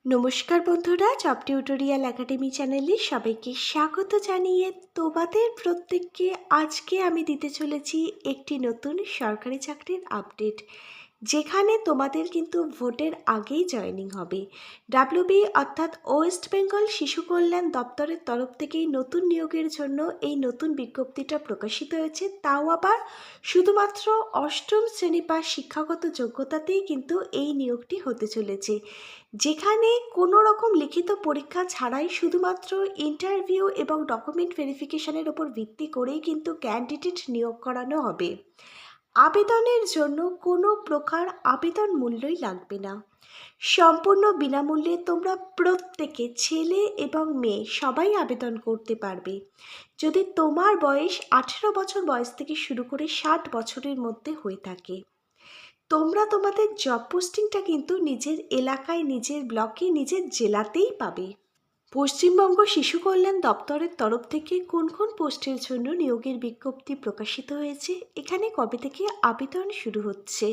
নমস্কার বন্ধুরা, job tutorial academy চ্যানেলে সবাইকে স্বাগত জানিয়ে তোমাদের প্রত্যেককে আজকে আমি দিতে চলেছি একটি নতুন সরকারি চাকরির আপডেট, যেখানে তোমাদের কিন্তু ভোটের আগেই জয়েনিং হবে। ডাব্লিউবি অর্থাৎ ওয়েস্ট বেঙ্গল শিশু কল্যাণ দপ্তরের তরফ থেকেই নতুন নিয়োগের জন্য এই নতুন বিজ্ঞপ্তিটা প্রকাশিত হয়েছে, তাও আবার শুধুমাত্র অষ্টম শ্রেণী বা শিক্ষাগত যোগ্যতাতেই কিন্তু এই নিয়োগটি হতে চলেছে, যেখানে কোনো রকম লিখিত পরীক্ষা ছাড়াই শুধুমাত্র ইন্টারভিউ এবং ডকুমেন্ট ভেরিফিকেশনের উপর ভিত্তি করেই কিন্তু ক্যান্ডিডেট নিয়োগ করানো হবে। আবেদনের জন্য কোনো প্রকার আবেদন মূল্যই লাগবে না। সম্পূর্ণ বিনামূল্যে তোমরা প্রত্যেকে, ছেলে এবং মেয়ে সবাই আবেদন করতে পারবে। যদি তোমার বয়স 18 বছর বয়স থেকে শুরু করে 60 বছরের মধ্যে হয়ে থাকে, তোমরা তোমাদের জব পোস্টিংটা কিন্তু নিজের এলাকায়, নিজের ব্লকে, নিজের জেলাতেই পাবে। পশ্চিমবঙ্গ শিশু কল্যাণ দপ্তরের তরফ থেকে কোন কোন পোস্টের জন্য নিয়োগের বিজ্ঞপ্তি প্রকাশিত হয়েছে, এখানে কবে থেকে আবেদন শুরু হচ্ছে,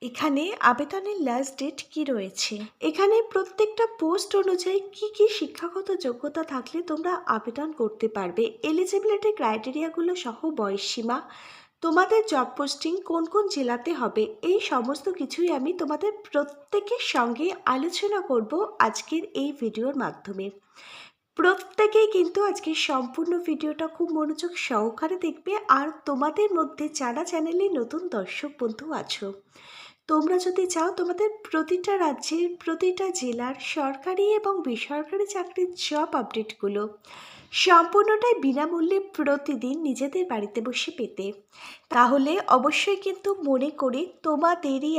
এখানে আবেদনের লাস্ট ডেট কি রয়েছে, এখানে প্রত্যেকটা পোস্ট অনুযায়ী কি কি শিক্ষাগত যোগ্যতা থাকলে তোমরা আবেদন করতে পারবে, এলিজিবিলিটি ক্রাইটেরিয়াগুলো সহ বয়সসীমা, তোমাদের জব পোস্টিং কোন কোন জেলাতে হবে, এই সমস্ত কিছুই আমি তোমাদের প্রত্যেকের সঙ্গে আলোচনা করব আজকের এই ভিডিওর মাধ্যমে। প্রত্যেকেই কিন্তু আজকের সম্পূর্ণ ভিডিওটা খুব মনোযোগ সহকারে দেখবে। আর তোমাদের মধ্যে যারা চ্যানেলে নতুন দর্শক বন্ধু আছো, তোমরা যদি চাও তোমাদের প্রতিটা রাজ্যের প্রতিটা জেলার সরকারি এবং বেসরকারি চাকরির জব আপডেটগুলো সম্পূর্ণটাই বিনামূল্যে প্রতিদিন নিজেদের বাড়িতে বসে পেতে, তাহলে অবশ্যই কিন্তু মনে করে তোমাদেরই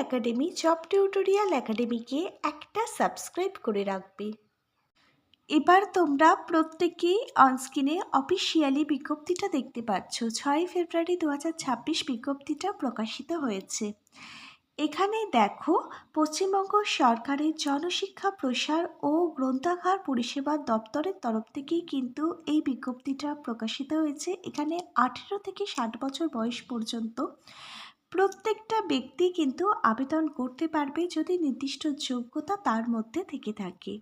একাডেমি জব টিউটোরিয়াল একাডেমিকে একটা সাবস্ক্রাইব করে রাখবে। এবার তোমরা প্রত্যেকেই অনস্ক্রিনে অফিসিয়ালি বিজ্ঞপ্তিটা দেখতে পাচ্ছ। 6 ফেব্রুয়ারি 2026 বিজ্ঞপ্তিটা প্রকাশিত হয়েছে। এখানে দেখো, পশ্চিমবঙ্গ সরকারের জনশিক্ষা প্রসার ও গ্রন্থাগার পরিষেবা দপ্তরের তরফ থেকেই কিন্তু এই বিজ্ঞপ্তিটা প্রকাশিত হয়েছে। এখানে 18 থেকে 60 বছর বয়স পর্যন্ত প্রত্যেকটা ব্যক্তি কিন্তু আবেদন করতে পারবে, যদি নির্দিষ্ট যোগ্যতা তার মধ্যে থেকে থাকে।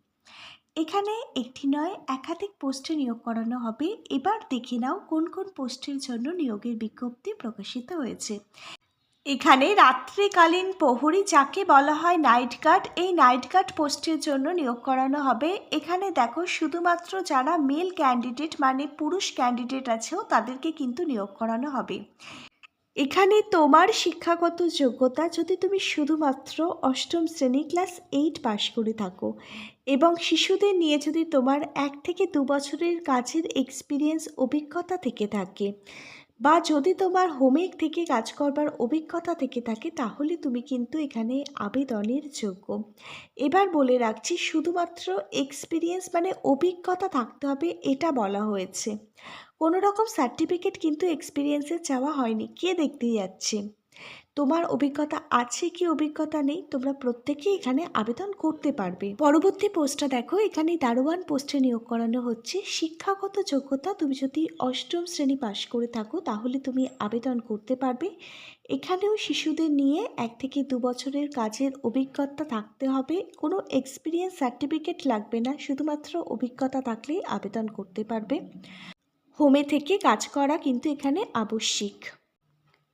এখানে একটি নয়, একাধিক পোস্টে নিয়োগ করানো হবে। এবার দেখে নাও কোন কোন পোস্টের জন্য নিয়োগের বিজ্ঞপ্তি প্রকাশিত হয়েছে। এখানে রাত্রিকালীন প্রহরী, যাকে বলা হয় নাইট গার্ড, এই নাইট গার্ড পোস্টের জন্য নিয়োগ করানো হবে। এখানে দেখো, শুধুমাত্র যারা মেল ক্যান্ডিডেট মানে পুরুষ ক্যান্ডিডেট আছেও তাদেরকে কিন্তু নিয়োগ করানো হবে। এখানে তোমার শিক্ষাগত যোগ্যতা, যদি তুমি শুধুমাত্র অষ্টম শ্রেণী ক্লাস 8 পাশ করে থাকো এবং শিশুদের নিয়ে যদি তোমার 1 থেকে 2 বছরের কাজের এক্সপিরিয়েন্স অভিজ্ঞতা থেকে থাকে, বা যদি তোমার হোমে থেকে কাজ করবার অভিজ্ঞতা থেকে থাকে, তাহলে তুমি কিন্তু এখানে আবেদনের যোগ্য। এবার বলে রাখছি, শুধুমাত্র এক্সপিরিয়েন্স মানে অভিজ্ঞতা থাকতে হবে এটা বলা হয়েছে। কোনো রকম সার্টিফিকেট কিন্তু এক্সপিরিয়েন্সের চাওয়া হয়নি। কে দেখতে যাচ্ছে তোমার অভিজ্ঞতা আছে কি অভিজ্ঞতা নেই, তোমরা প্রত্যেকেই এখানে আবেদন করতে পারবে। পরবর্তী পোস্টটা দেখো, এখানে দারোয়ান পোস্টে নিয়োগ করানো হচ্ছে। শিক্ষাগত যোগ্যতা, তুমি যদি অষ্টম শ্রেণী পাশ করে থাকো তাহলে তুমি আবেদন করতে পারবে। এখানেও শিশুদের নিয়ে 1 থেকে 2 বছরের কাজের অভিজ্ঞতা থাকতে হবে। কোনো এক্সপিরিয়েন্স সার্টিফিকেট লাগবে না, শুধুমাত্র অভিজ্ঞতা থাকলেই আবেদন করতে পারবে। হোমে থেকে কাজ করা কিন্তু এখানে আবশ্যিক।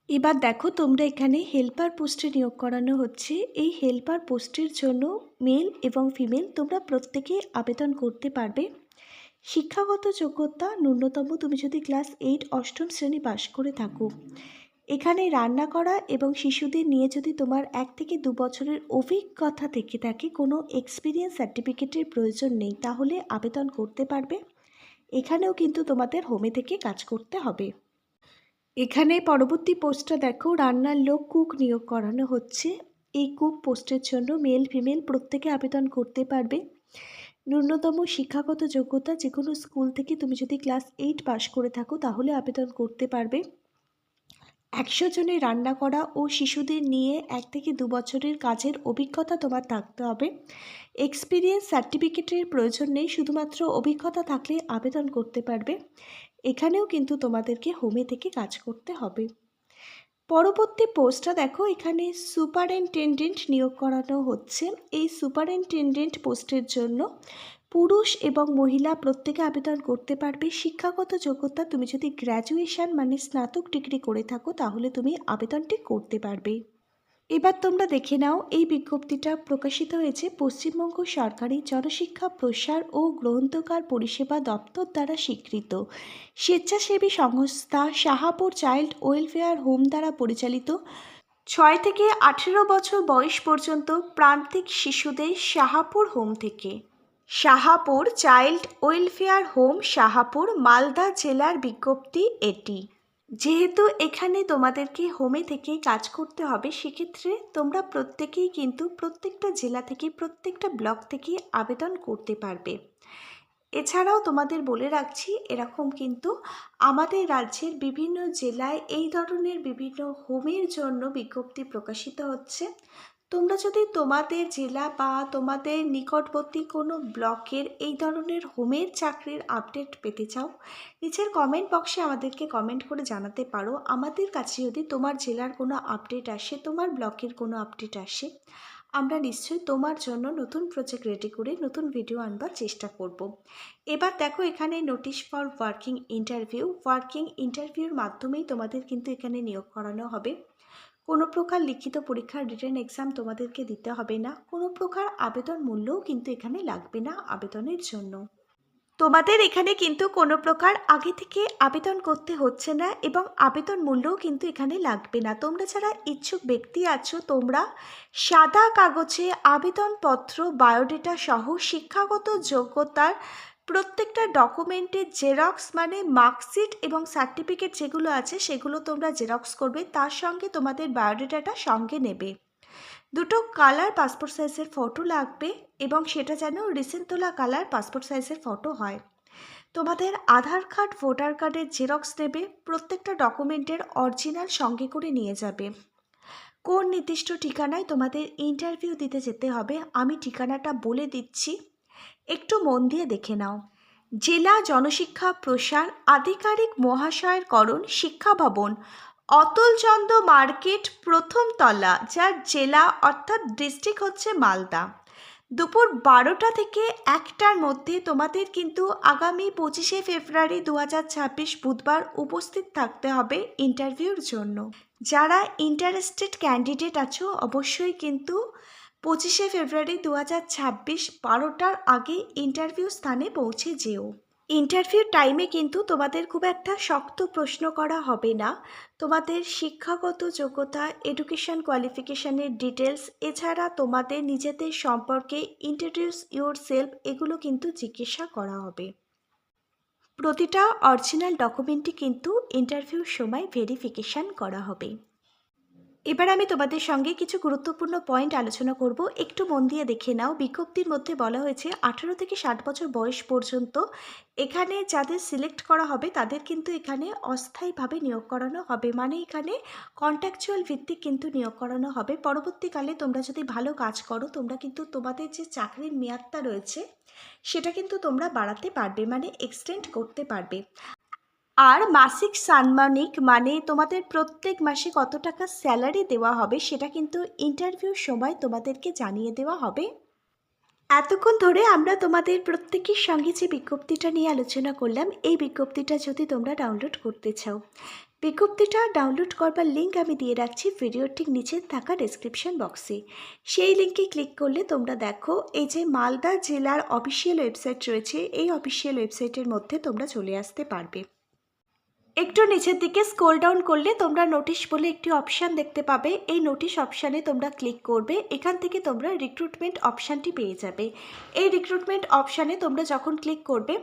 এবার দেখো, তোমরা এখানে হেল্পার পোস্টে নিয়োগ করানো হচ্ছে। এই হেল্পার পোস্টের জন্য মেল এবং ফিমেল তোমরা প্রত্যেকেই আবেদন করতে পারবে। শিক্ষাগত যোগ্যতা ন্যূনতম তুমি যদি ক্লাস 8 অষ্টম শ্রেণী পাশ করে থাকো। এখানে রান্না করা এবং শিশুদের নিয়ে যদি তোমার 1 থেকে 2 বছরের অভিজ্ঞতা থেকে থাকে, কোনো এক্সপিরিয়েন্স সার্টিফিকেটের প্রয়োজন নেই, তাহলে আবেদন করতে পারবে। এখানেও কিন্তু তোমাদের হোমে থেকে কাজ করতে হবে। এখানে পরবর্তী পোস্টটা দেখো, রান্নার লোক, কুক নিয়োগ করানো হচ্ছে। এই কুক পোস্টের জন্য মেল ফিমেল প্রত্যেকে আবেদন করতে পারবে। ন্যূনতম শিক্ষাগত যোগ্যতা, যে কোনো স্কুল থেকে তুমি যদি ক্লাস 8 পাশ করে থাকো তাহলে আবেদন করতে পারবে। 100 জনের রান্না করা ও শিশুদের নিয়ে 1 থেকে 2 বছরের কাজের অভিজ্ঞতা তোমার থাকতে হবে। এক্সপিরিয়েন্স সার্টিফিকেটের প্রয়োজন নেই, শুধুমাত্র অভিজ্ঞতা থাকলে আবেদন করতে পারবে। এখানেও কিন্তু তোমাদেরকে হোমে থেকে কাজ করতে হবে। পরবর্তী পোস্টটা দেখো, এখানে সুপারিনটেনডেন্ট নিয়োগ করানো হচ্ছে। এই সুপারিনটেনডেন্ট পোস্টের জন্য পুরুষ এবং মহিলা প্রত্যেকে আবেদন করতে পারবে। শিক্ষাগত যোগ্যতা, তুমি যদি গ্র্যাজুয়েশন মানে স্নাতক ডিগ্রি করে থাকো তাহলে তুমি আবেদনটি করতে পারবে। এবার তোমরা দেখে নাও, এই বিজ্ঞপ্তিটা প্রকাশিত হয়েছে পশ্চিমবঙ্গ সরকারি জনশিক্ষা প্রসার ও গ্রন্থাগার পরিষেবা দপ্তর দ্বারা স্বীকৃত স্বেচ্ছাসেবী সংস্থা শাহাপুর চাইল্ড ওয়েলফেয়ার হোম দ্বারা পরিচালিত 6 থেকে 18 বছর বয়স পর্যন্ত প্রান্তিক শিশুদের শাহাপুর হোম থেকে। Shahapur child welfare home, Shahapur, Malda জেলার বিজ্ঞপ্তি এটি। যেহেতু এখানে তোমাদেরকে হোমে থেকে কাজ করতে হবে, সেক্ষেত্রে তোমরা প্রত্যেকেই কিন্তু প্রত্যেকটা জেলা থেকে প্রত্যেকটা ব্লক থেকে আবেদন করতে পারবে। এছাড়াও তোমাদের বলে রাখছি, এরকম কিন্তু আমাদের রাজ্যের বিভিন্ন জেলায় এই ধরনের বিভিন্ন হোমের জন্য বিজ্ঞপ্তি প্রকাশিত হচ্ছে। তোমরা যদি তোমাদের জেলা বা তোমাদের নিকটবর্তী কোনো ব্লকের এই ধরনের হোমের চাকরির আপডেট পেতে চাও, নিচের কমেন্ট বক্সে আমাদেরকে কমেন্ট করে জানাতে পারো। আমাদের কাছে যদি তোমার জেলার কোনো আপডেট আসে, তোমার ব্লকের কোনো আপডেট আসে, আমরা নিশ্চয়ই তোমার জন্য নতুন প্রজেক্ট রেডি করে নতুন ভিডিও আনবার চেষ্টা করব। এবার দেখো, এখানে নোটিশ ফর ওয়ার্কিং ইন্টারভিউর মাধ্যমেই তোমাদের কিন্তু এখানে নিয়োগ করানো হবে। কোনো প্রকার লিখিত পরীক্ষার রিটেন এক্সাম তোমাদেরকে দিতে হবে না। কোনো প্রকার আবেদন মূল্যও কিন্তু এখানে লাগবে না আবেদনের জন্য। তোমাদের এখানে কিন্তু কোনো প্রকার আগে থেকে আবেদন করতে হচ্ছে না এবং আবেদন মূল্যও কিন্তু এখানে লাগবে না। তোমরা যারা ইচ্ছুক ব্যক্তি আছো, তোমরা সাদা কাগজে আবেদনপত্র, বায়োডেটা সহ শিক্ষাগত যোগ্যতার প্রত্যেকটা ডকুমেন্টের জেরক্স মানে মার্কশিট এবং সার্টিফিকেট যেগুলো আছে সেগুলো তোমরা জেরক্স করবে। তার সঙ্গে তোমাদের বায়োডেটাটা সঙ্গে নেবে। দুটো কালার পাসপোর্ট সাইজের ফটো লাগবে এবং সেটা যেন রিসেন্ট তোলা কালার পাসপোর্ট সাইজের ফটো হয়। তোমাদের আধার কার্ড, ভোটার কার্ডের জেরক্স নেবে। প্রত্যেকটা ডকুমেন্টের অরিজিনাল সঙ্গে করে নিয়ে যাবে। কোন নির্দিষ্ট ঠিকানায় তোমাদের ইন্টারভিউ দিতে যেতে হবে আমি ঠিকানাটা বলে দিচ্ছি, একটু মন দিয়ে দেখে নাও। জেলা জনশিক্ষা প্রসার আধিকারিক মহাশয়ের করণ শিক্ষা ভবন, অতুলচন্দ্র মার্কেট, প্রথম তলা, যার জেলা অর্থাৎ ডিস্ট্রিক্ট হচ্ছে মালদা। দুপুর 12টা থেকে 1টার মধ্যে তোমাদের কিন্তু আগামী 25শে ফেব্রুয়ারি 2026 বুধবার উপস্থিত থাকতে হবে ইন্টারভিউর জন্য। যারা ইন্টারেস্টেড ক্যান্ডিডেট আছো অবশ্যই কিন্তু 25শে ফেব্রুয়ারি 2026 12টার আগে ইন্টারভিউ স্থানে পৌঁছে যেও। ইন্টারভিউ টাইমে কিন্তু তোমাদের খুব একটা শক্ত প্রশ্ন করা হবে না। তোমাদের শিক্ষাগত যোগ্যতা, এডুকেশন কোয়ালিফিকেশানের ডিটেলস, এছাড়া তোমাদের নিজেদের সম্পর্কে ইন্ট্রোডিউস ইউর সেলফ, এগুলো কিন্তু জিজ্ঞাসা করা হবে। প্রতিটা অরিজিনাল ডকুমেন্টই কিন্তু ইন্টারভিউর সময় ভেরিফিকেশান করা হবে। এবার আমি তোমাদের সঙ্গে কিছু গুরুত্বপূর্ণ পয়েন্ট আলোচনা করব, একটু মন দিয়ে দেখে নাও। বিজ্ঞপ্তির মধ্যে বলা হয়েছে 18 থেকে 60 বছর বয়স পর্যন্ত এখানে যাদের সিলেক্ট করা হবে তাদের কিন্তু এখানে অস্থায়ীভাবে নিয়োগ করানো হবে, মানে এখানে কন্ট্রাকচুয়াল ভিত্তিক কিন্তু নিয়োগ করানো হবে। পরবর্তীকালে তোমরা যদি ভালো কাজ করো, তোমরা কিন্তু তোমাদের যে চাকরির মেয়াদটা রয়েছে সেটা কিন্তু তোমরা বাড়াতে পারবে, মানে এক্সটেন্ড করতে পারবে। আর মাসিক সাম্মানিক মানে তোমাদের প্রত্যেক মাসে কত টাকা স্যালারি দেওয়া হবে সেটা কিন্তু ইন্টারভিউর সময় তোমাদেরকে জানিয়ে দেওয়া হবে। এতক্ষণ ধরে আমরা তোমাদের প্রত্যেকের সঙ্গে যে বিজ্ঞপ্তিটা নিয়ে আলোচনা করলাম, এই বিজ্ঞপ্তিটা যদি তোমরা ডাউনলোড করতে চাও, বিজ্ঞপ্তিটা ডাউনলোড করবার লিঙ্ক আমি দিয়ে রাখছি ভিডিওর ঠিক নিচে থাকা ডেসক্রিপশন বক্সে। সেই লিঙ্কে ক্লিক করলে তোমরা দেখো এই যে মালদা জেলার অফিসিয়াল ওয়েবসাইট রয়েছে, এই অফিসিয়াল ওয়েবসাইটের মধ্যে তোমরা চলে আসতে পারবে। একটু নিচের দিকে স্ক্রল ডাউন করলে তোমরা নোটিশ বলে একটি অপশান দেখতে পাবে। এই নোটিশ অপশানে তোমরা ক্লিক করবে, এখান থেকে তোমরা রিক্রুটমেন্ট অপশানটি পেয়ে যাবে। এই রিক্রুটমেন্ট অপশানে তোমরা যখন ক্লিক করবে,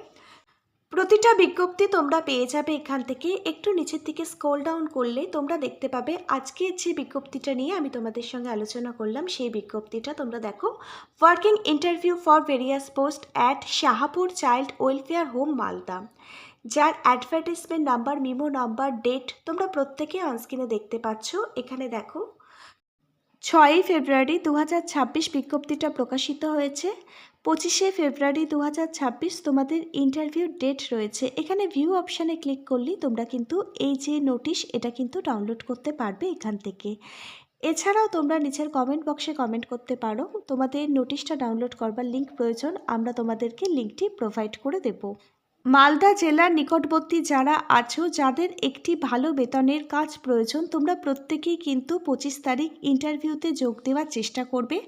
প্রতিটা বিজ্ঞপ্তি তোমরা পেয়ে যাবে এখান থেকে। একটু নিচের দিকে স্ক্রল ডাউন করলে তোমরা দেখতে পাবে আজকে যে বিজ্ঞপ্তিটা নিয়ে আমি তোমাদের সঙ্গে আলোচনা করলাম সেই বিজ্ঞপ্তিটা তোমরা দেখো, working interview for various post at Shahapur child welfare home Malda, যার advertisement number, memo number, date তোমরা প্রত্যেকে অনস্ক্রিনে দেখতে পাচ্ছ। এখানে দেখো 6ই ফেব্রুয়ারি 2026 বিজ্ঞপ্তিটা প্রকাশিত হয়েছে। 25শে ফেব্রুয়ারি 2026 তোমাদের ইন্টারভিউ ডেট রয়েছে। এখানে ভিউ অপশানে ক্লিক করলেই তোমরা কিন্তু এই যে নোটিশ এটা কিন্তু ডাউনলোড করতে পারবে এখান থেকে। এছাড়াও তোমরা নিচের কমেন্ট বক্সে কমেন্ট করতে পারো তোমাদের নোটিশটা ডাউনলোড করবার লিঙ্ক প্রয়োজন, আমরা তোমাদেরকে লিঙ্কটি প্রোভাইড করে দেব। মালদা জেলার নিকটবর্তী যারা আছো, যাদের একটি ভালো বেতনের কাজ প্রয়োজন, তোমরা প্রত্যেকেই কিন্তু 25 তারিখ ইন্টারভিউতে যোগ দেওয়ার চেষ্টা করবে।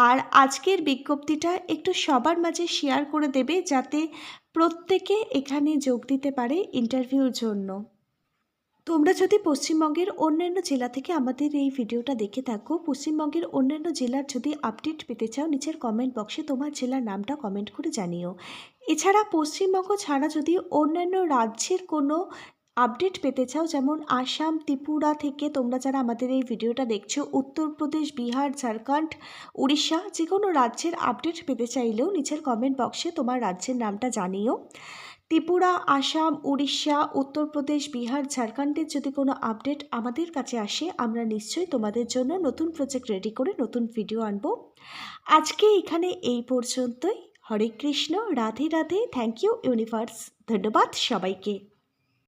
আর আজকের বিজ্ঞপ্তিটা একটু সবার মাঝে শেয়ার করে দেবে যাতে প্রত্যেকে এখানে যোগ দিতে পারে ইন্টারভিউর জন্য। তোমরা যদি পশ্চিমবঙ্গের অন্যান্য জেলা থেকে আমাদের এই ভিডিওটা দেখে থাকো, পশ্চিমবঙ্গের অন্যান্য জেলার যদি আপডেট পেতে চাও নিচের কমেন্ট বক্সে তোমার জেলার নামটা কমেন্ট করে জানিও। এছাড়া পশ্চিমবঙ্গ ছাড়া যদি অন্যান্য রাজ্যের কোনো আপডেট পেতে চাও, যেমন আসাম, ত্রিপুরা থেকে তোমরা যারা আমাদের এই ভিডিওটা দেখছো, উত্তরপ্রদেশ, বিহার, ঝাড়খণ্ড, উড়িষ্যা, যে কোনো রাজ্যের আপডেট পেতে চাইলেও নিচের কমেন্ট বক্সে তোমার রাজ্যের নামটা জানিও। ত্রিপুরা, আসাম, উড়িষ্যা, উত্তরপ্রদেশ, বিহার, ঝাড়খণ্ডের যদি কোনো আপডেট আমাদের কাছে আসে, আমরা নিশ্চয়ই তোমাদের জন্য নতুন প্রজেক্ট রেডি করে নতুন ভিডিও আনবো। আজকে এখানে এই পর্যন্তই। Hare Krishna, Radhe Radhe, thank you universe, ধন্যবাদ সবাইকে।